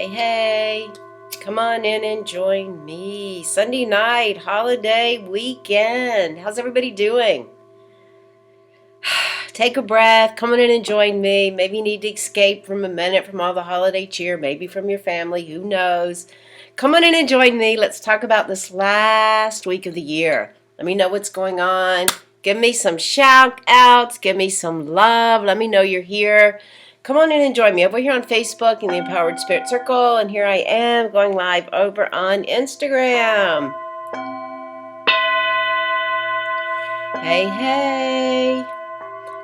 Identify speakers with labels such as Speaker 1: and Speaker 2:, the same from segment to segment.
Speaker 1: Hey, come on in and join me. Sunday night, holiday weekend. How's everybody doing? Take a breath, come on in and join me. Maybe you need to escape from a minute from all the holiday cheer, maybe from your family, who knows. Come on in and join me. Let's talk about this last week of the year. Let me know what's going on. Give me some shout outs, give me some love. Let me know you're here. Come on in and join me over here on Facebook in the Empowered Spirit Circle. And here I am going live over on Instagram. Hey.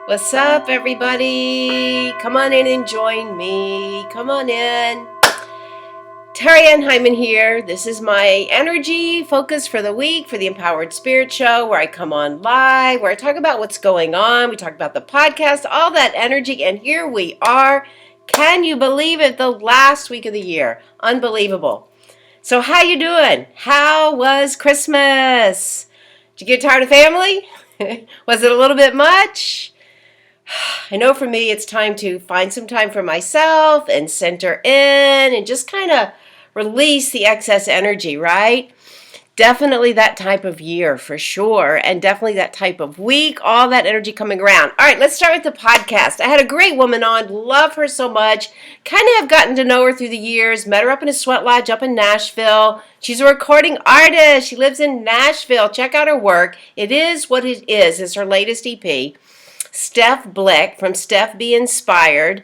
Speaker 1: What's up, everybody? Come on in and join me. Come on in. Terry Ann Hyman here. This is my energy focus for the week for the Empowered Spirit Show, where I come on live, where I talk about what's going on. We talk about the podcast, all that energy, and here we are. Can you believe it? The last week of the year. Unbelievable. So how you doing? How was Christmas? Did you get tired of family? Was it a little bit much? I know for me, it's time to find some time for myself and center in and just kind of release the excess energy, right? Definitely that type of year for sure. And definitely that type of week, all that energy coming around. All right, let's start with the podcast. I had a great woman on, love her so much. Kind of have gotten to know her through the years, met her up in a sweat lodge up in Nashville. She's a recording artist. She lives in Nashville. Check out her work. It is what it is. It's her latest EP. Steph Blick from Steph Be Inspired.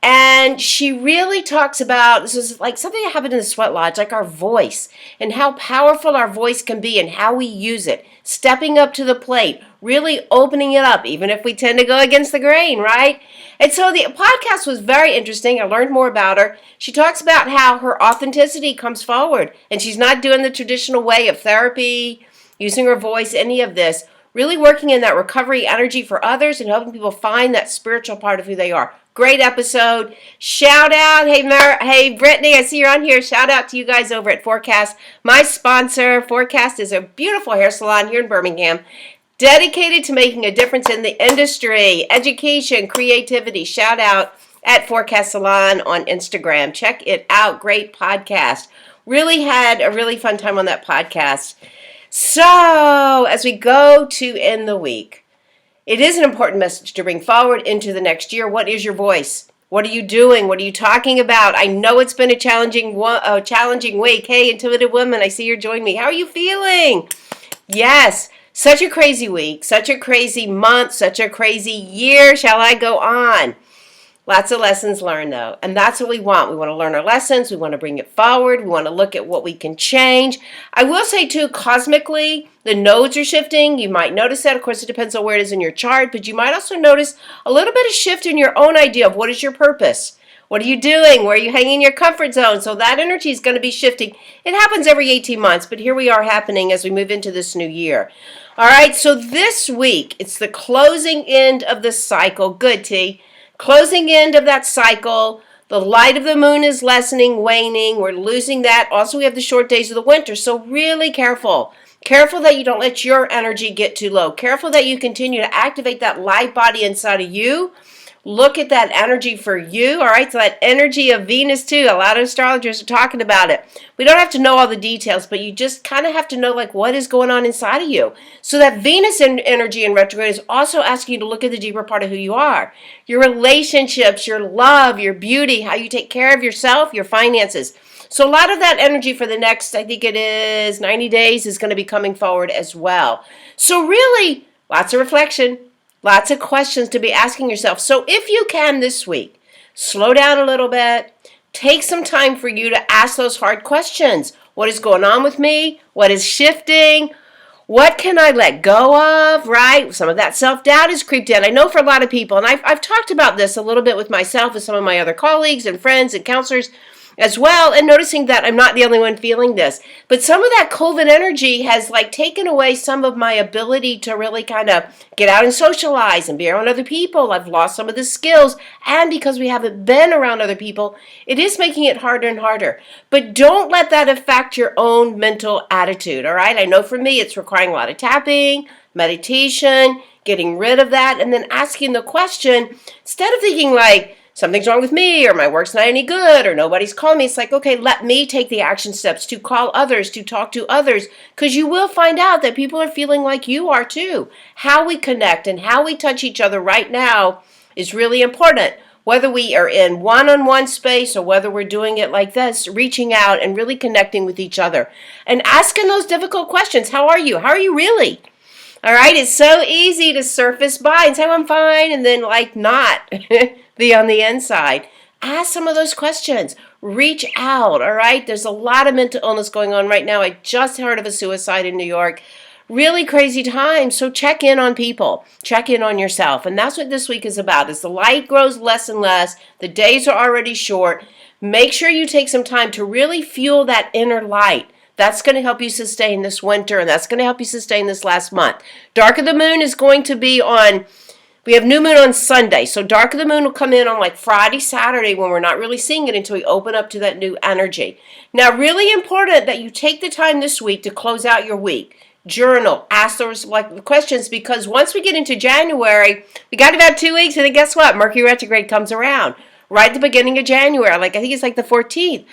Speaker 1: And she really talks about, this is like something that happened in the sweat lodge, like our voice and how powerful our voice can be and how we use it. Stepping up to the plate, really opening it up, even if we tend to go against the grain, right? And so the podcast was very interesting. I learned more about her. She talks about how her authenticity comes forward and she's not doing the traditional way of therapy, using her voice, any of this. Really working in that recovery energy for others and helping people find that spiritual part of who they are. Great episode. Shout out. Hey, Brittany, I see you're on here. Shout out to you guys over at Forecast. My sponsor, Forecast, is a beautiful hair salon here in Birmingham, dedicated to making a difference in the industry, education, creativity. Shout out at Forecast Salon on Instagram. Check it out. Great podcast. Really had a really fun time on that podcast. So, as we go to end the week, it is an important message to bring forward into the next year. What is your voice? What are you doing? What are you talking about? I know it's been a challenging week. Hey, intuitive woman, I see you're joining me. How are you feeling? Yes, such a crazy week, such a crazy month, such a crazy year. Shall I go on? Lots of lessons learned, though, and that's what we want. We want to learn our lessons. We want to bring it forward. We want to look at what we can change. I will say, too, cosmically, the nodes are shifting. You might notice that. Of course, it depends on where it is in your chart, but you might also notice a little bit of shift in your own idea of what is your purpose. What are you doing? Where are you hanging in your comfort zone? So that energy is going to be shifting. It happens every 18 months, but here we are happening as we move into this new year. All right, so this week, it's the closing end of the cycle. Good, T. Closing end of that cycle. The light of the moon is lessening, waning. We're losing that. Also, we have the short days of the winter. So really careful. Careful that you don't let your energy get too low. Careful that you continue to activate that light body inside of you. Look at that energy for you, all right? So that energy of Venus, too. A lot of astrologers are talking about it. We don't have to know all the details, but you just kind of have to know, like, what is going on inside of you. So that Venus energy in retrograde is also asking you to look at the deeper part of who you are. Your relationships, your love, your beauty, how you take care of yourself, your finances. So a lot of that energy for the next, I think it is 90 days, is going to be coming forward as well. So really, lots of reflection. Lots of questions to be asking yourself. So if you can this week, slow down a little bit. Take some time for you to ask those hard questions. What is going on with me? What is shifting? What can I let go of, right? Some of that self-doubt has creeped in. I know for a lot of people, and I've talked about this a little bit with myself, with some of my other colleagues and friends and counselors as well, and noticing that I'm not the only one feeling this. But some of that COVID energy has taken away some of my ability to really kind of get out and socialize and be around other people. I've lost some of the skills, and because we haven't been around other people, it is making it harder and harder. But don't let that affect your own mental attitude, all right? I know for me, it's requiring a lot of tapping, meditation, getting rid of that, and then asking the question, instead of thinking something's wrong with me, or my work's not any good, or nobody's calling me. It's like, okay, let me take the action steps to call others, to talk to others, because you will find out that people are feeling like you are too. How we connect and how we touch each other right now is really important. Whether we are in one-on-one space or whether we're doing it like this, reaching out and really connecting with each other and asking those difficult questions. How are you? How are you really? All right, it's so easy to surface by and say, I'm fine, and then like not be on the inside. Ask some of those questions. Reach out, all right? There's a lot of mental illness going on right now. I just heard of a suicide in New York. Really crazy times, so check in on people. Check in on yourself, and that's what this week is about. As the light grows less and less, the days are already short, make sure you take some time to really fuel that inner light. That's going to help you sustain this winter, and that's going to help you sustain this last month. Dark of the moon is going to be on, we have new moon on Sunday, so dark of the moon will come in on like Friday, Saturday, when we're not really seeing it until we open up to that new energy. Now, really important that you take the time this week to close out your week. Journal, ask those questions, because once we get into January, we got about 2 weeks, and then guess what? Mercury retrograde comes around right at the beginning of January, I think it's like the 14th.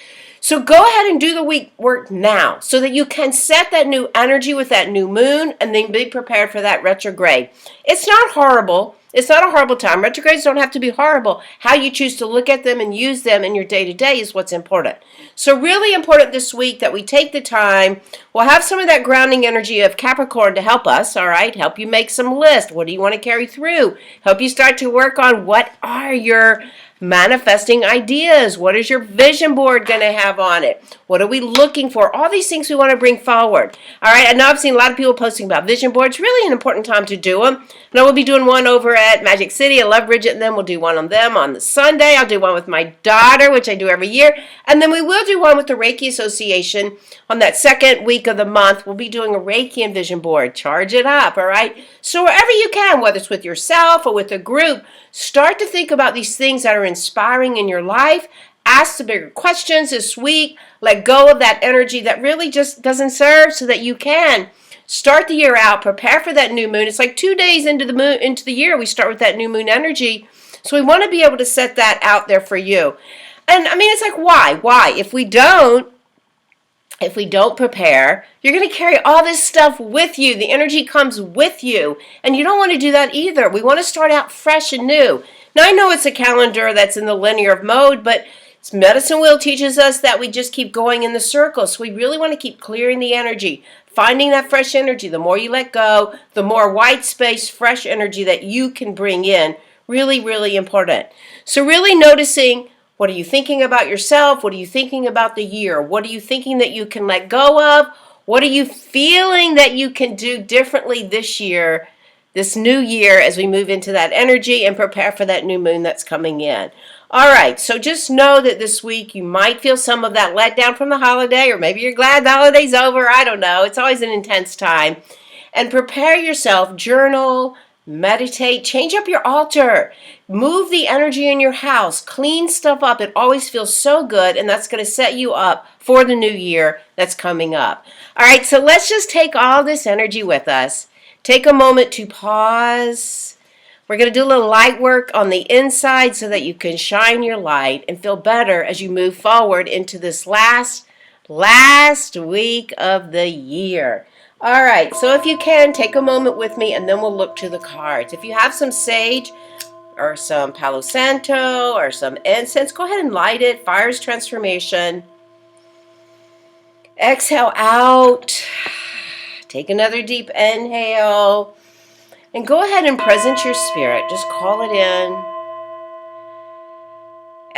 Speaker 1: So go ahead and do the week work now so that you can set that new energy with that new moon and then be prepared for that retrograde. It's not horrible. It's not a horrible time. Retrogrades don't have to be horrible. How you choose to look at them and use them in your day-to-day is what's important. So really important this week that we take the time. We'll have some of that grounding energy of Capricorn to help us, all right? Help you make some lists. What do you want to carry through? Help you start to work on what are your manifesting ideas. What is your vision board going to have on it? What are we looking for? All these things we want to bring forward. All right, I know I've seen a lot of people posting about vision boards. Really an important time to do them. And I will be doing one over at Magic City. I love Bridget and them. We'll do one on them on the Sunday. I'll do one with my daughter, which I do every year. And then we will do one with the Reiki Association on that second week of the month. We'll be doing a Reiki and vision board. Charge it up, all right? So wherever you can, whether it's with yourself or with a group, start to think about these things that are inspiring in your life. Ask the bigger questions this week. Let go of that energy that really just doesn't serve, so that you can start the year out, prepare for that new moon. It's like 2 days into the year, we start with that new moon energy. So we want to be able to set that out there for you. And I mean, it's like, why? If we don't prepare, you're going to carry all this stuff with you. The energy comes with you. And you don't want to do that either. We want to start out fresh and new. Now, I know it's a calendar that's in the linear mode, but medicine wheel teaches us that we just keep going in the circle. So we really want to keep clearing the energy, finding that fresh energy. The more you let go, the more white space, fresh energy that you can bring in. Really, really important. So really noticing, what are you thinking about yourself? What are you thinking about the year? What are you thinking that you can let go of? What are you feeling that you can do differently this year, this new year, as we move into that energy and prepare for that new moon that's coming in? All right, so just know that this week you might feel some of that letdown from the holiday, or maybe you're glad the holiday's over. I don't know. It's always an intense time. And prepare yourself, journal, meditate, change up your altar, move the energy in your house, clean stuff up. It always feels so good, and that's going to set you up for the new year that's coming up. All right, so let's just take all this energy with us. Take a moment to pause. We're going to do a little light work on the inside so that you can shine your light and feel better as you move forward into this last week of the year. All right, so if you can, take a moment with me, and then we'll look to the cards. If you have some sage or some Palo Santo or some incense, go ahead and light it. Fire's transformation. Exhale out. Take another deep inhale. And go ahead and present your spirit. Just call it in.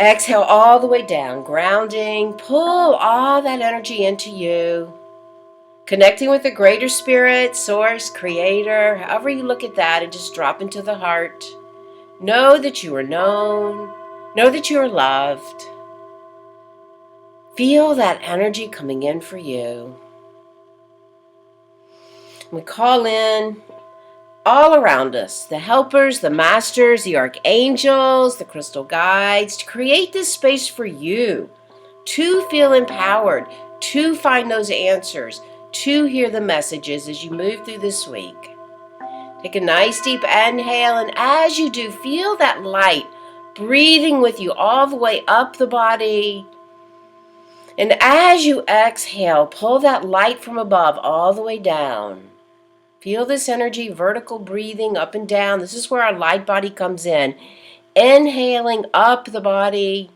Speaker 1: Exhale all the way down, grounding. Pull all that energy into you. Connecting with the greater spirit, source, creator, however you look at that, and just drop into the heart. Know that you are known. Know that you are loved. Feel that energy coming in for you. We call in all around us, the helpers, the masters, the archangels, the crystal guides, to create this space for you, to feel empowered, to find those answers, to hear the messages as you move through this week. Take a nice deep inhale, and as you do, feel that light breathing with you all the way up the body. And as you exhale, pull that light from above all the way down. Feel this energy, vertical breathing up and down. This is where our light body comes in. Inhaling up the body.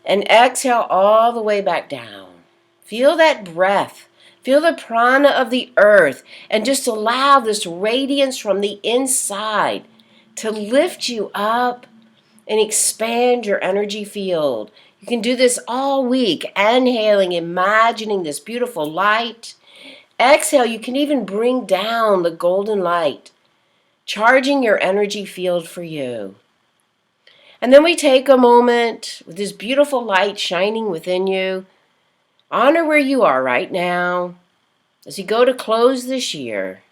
Speaker 1: And exhale all the way back down. Feel that breath. Feel the prana of the earth. And just allow this radiance from the inside to lift you up and expand your energy field. You can do this all week. Inhaling, imagining this beautiful light. Exhale, you can even bring down the golden light, charging your energy field for you. And then we take a moment with this beautiful light shining within you. Honor where you are right now as you go to close this year.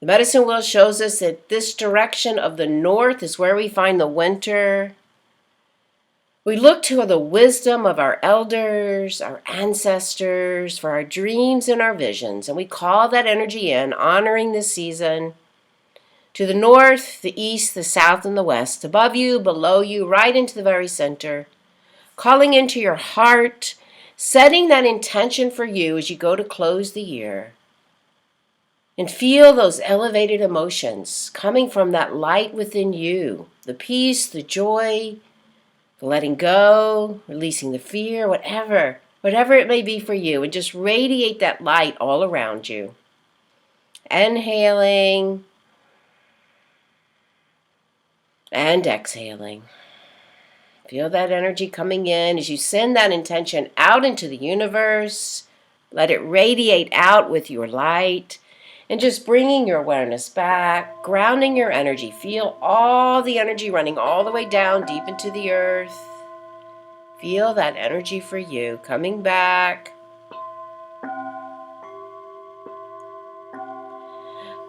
Speaker 1: The medicine wheel shows us that this direction of the north is where we find the winter. We look to the wisdom of our elders, our ancestors, for our dreams and our visions, and we call that energy in, honoring this season. To the north, the east, the south, and the west, above you, below you, right into the very center, calling into your heart, setting that intention for you as you go to close the year. And feel those elevated emotions coming from that light within you, the peace, the joy, letting go, releasing the fear, whatever it may be for you, and just radiate that light all around you. Inhaling and exhaling. Feel that energy coming in as you send that intention out into the universe. Let it radiate out with your light. And just bringing your awareness back, grounding your energy. Feel all the energy running all the way down deep into the earth. Feel that energy for you coming back.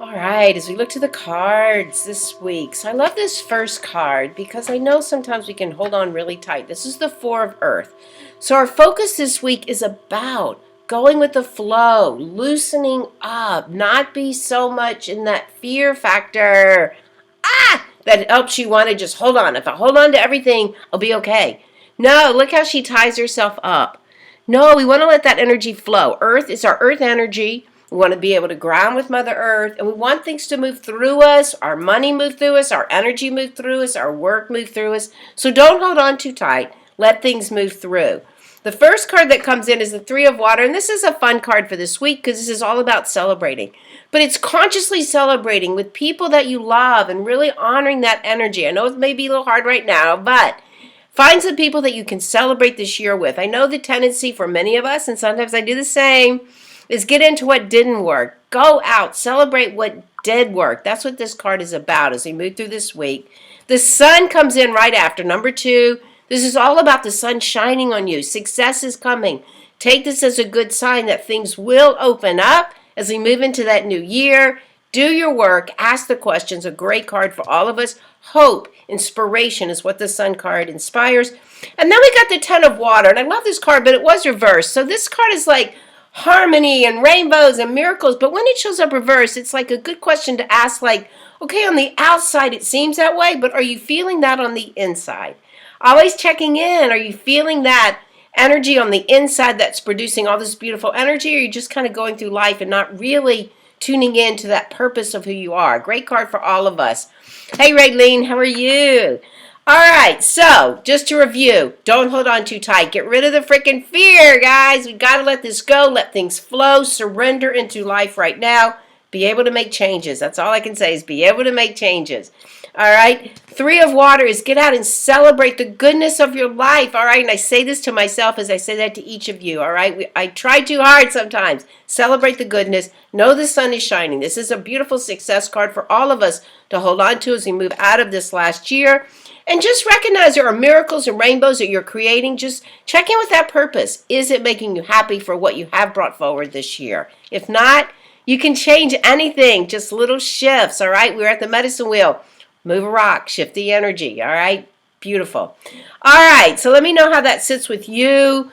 Speaker 1: All right, as we look to the cards this week. So I love this first card because I know sometimes we can hold on really tight. This is the Four of Earth. So our focus this week is about going with the flow, loosening up, not be so much in that fear factor. That helps you want to just hold on. If I hold on to everything, I'll be okay. No, look how she ties herself up. No, we want to let that energy flow. Earth is our earth energy. We want to be able to ground with Mother Earth, and we want things to move through us, our money move through us, our energy move through us, our work move through us. So don't hold on too tight. Let things move through. The first card that comes in is the Three of Water, and this is a fun card for this week because this is all about celebrating. But it's consciously celebrating with people that you love and really honoring that energy. I know it may be a little hard right now, but find some people that you can celebrate this year with. I know the tendency for many of us, and sometimes I do the same, is get into what didn't work. Go out, celebrate what did work. That's what this card is about as we move through this week. The sun comes in right after, number 2. This is all about the sun shining on you. Success is coming. Take this as a good sign that things will open up as we move into that new year. Do your work. Ask the questions. A great card for all of us. Hope, inspiration is what the sun card inspires. And then we got the Ten of Water. And I love this card, but it was reversed. So this card is like harmony and rainbows and miracles. But when it shows up reversed, it's like a good question to ask, like, okay, on the outside it seems that way, but are you feeling that on the inside? Always checking in. Are you feeling that energy on the inside that's producing all this beautiful energy? Or are you just kind of going through life and not really tuning in to that purpose of who you are? Great card for all of us. Hey, Raylene, how are you? All right, so just to review, don't hold on too tight. Get rid of the freaking fear, guys. We got to let this go. Let things flow. Surrender into life right now. Be able to make changes. That's all I can say is be able to make changes. All right. Three of Water is get out and celebrate the goodness of your life. All right. And I say this to myself as I say that to each of you. All right. I try too hard sometimes. Celebrate the goodness. Know the sun is shining. This is a beautiful success card for all of us to hold on to as we move out of this last year. And just recognize there are miracles and rainbows that you're creating. Just check in with that purpose. Is it making you happy for what you have brought forward this year? If not, you can change anything. Just little shifts. All right. We're at the medicine wheel. Move a rock, shift the energy, all right? Beautiful. All right, so let me know how that sits with you.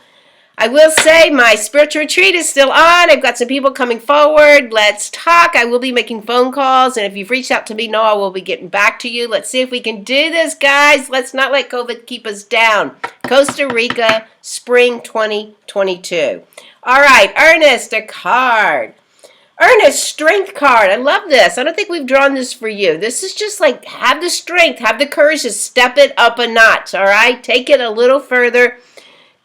Speaker 1: I will say my spiritual retreat is still on. I've got some people coming forward. Let's talk. I will be making phone calls. And if you've reached out to me, Noah will be getting back to you. Let's see if we can do this, guys. Let's not let COVID keep us down. Costa Rica, spring 2022. All right, Ernest, a card. Ernest, strength card. I love this. I don't think we've drawn this for you. This is just like have the strength, have the courage to step it up a notch, all right? Take it a little further.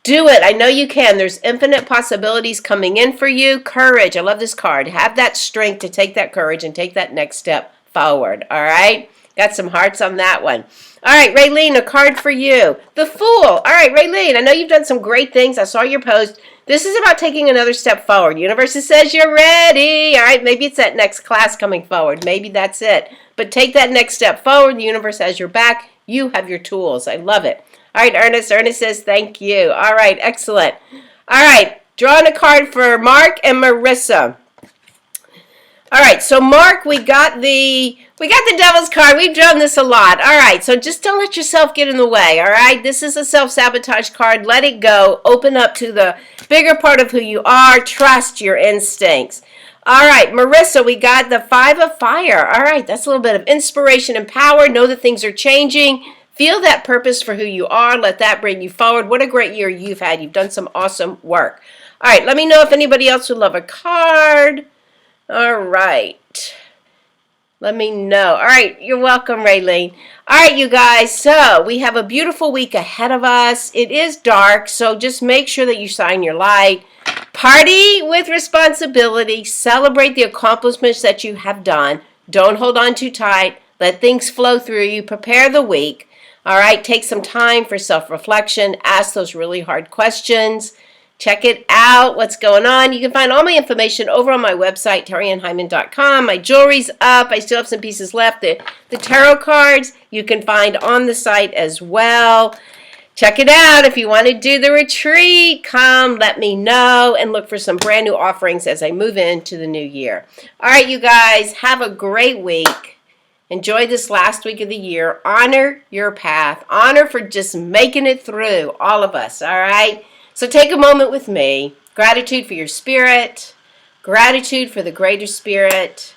Speaker 1: Do it. I know you can. There's infinite possibilities coming in for you. Courage. I love this card. Have that strength to take that courage and take that next step forward. All right? Got some hearts on that one. All right, Raylene, a card for you. The Fool. All right, Raylene, I know you've done some great things. I saw your post. This is about taking another step forward. Universe says you're ready. All right, maybe it's that next class coming forward. Maybe that's it. But take that next step forward. The universe has your back. You have your tools. I love it. All right, Ernest. Ernest says thank you. All right, excellent. All right, drawing a card for Mark and Marissa. All right, so Mark, we got the Devil's card. We've drawn this a lot. All right, so just don't let yourself get in the way, all right? This is a self-sabotage card. Let it go. Open up to the bigger part of who you are. Trust your instincts. All right, Marissa, we got the Five of Fire. All right, that's a little bit of inspiration and power. Know that things are changing. Feel that purpose for who you are. Let that bring you forward. What a great year you've had. You've done some awesome work. All right, let me know if anybody else would love a card. All right. Let me know. All right, you're welcome, Raylene. All right, you guys, so we have a beautiful week ahead of us. It is dark, so just make sure that you shine your light. Party with responsibility. Celebrate the accomplishments that you have done. Don't hold on too tight. Let things flow through you. Prepare the week. All right, take some time for self-reflection. Ask those really hard questions. Check it out, what's going on. You can find all my information over on my website, TerryAnnHyman.com. My jewelry's up. I still have some pieces left. The tarot cards you can find on the site as well. Check it out. If you want to do the retreat, come let me know and look for some brand new offerings as I move into the new year. All right, you guys, have a great week. Enjoy this last week of the year. Honor your path. Honor for just making it through, all of us, all right? So take a moment with me. Gratitude for your spirit. Gratitude for the greater spirit.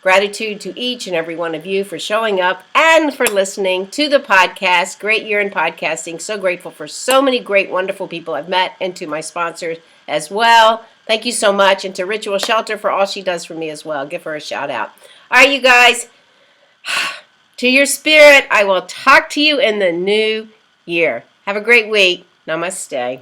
Speaker 1: Gratitude to each and every one of you for showing up and for listening to the podcast. Great year in podcasting. So grateful for so many great, wonderful people I've met, and to my sponsors as well. Thank you so much. And to Ritual Shelter for all she does for me as well. Give her a shout out. All right, you guys. To your spirit, I will talk to you in the new year. Have a great week. Namaste.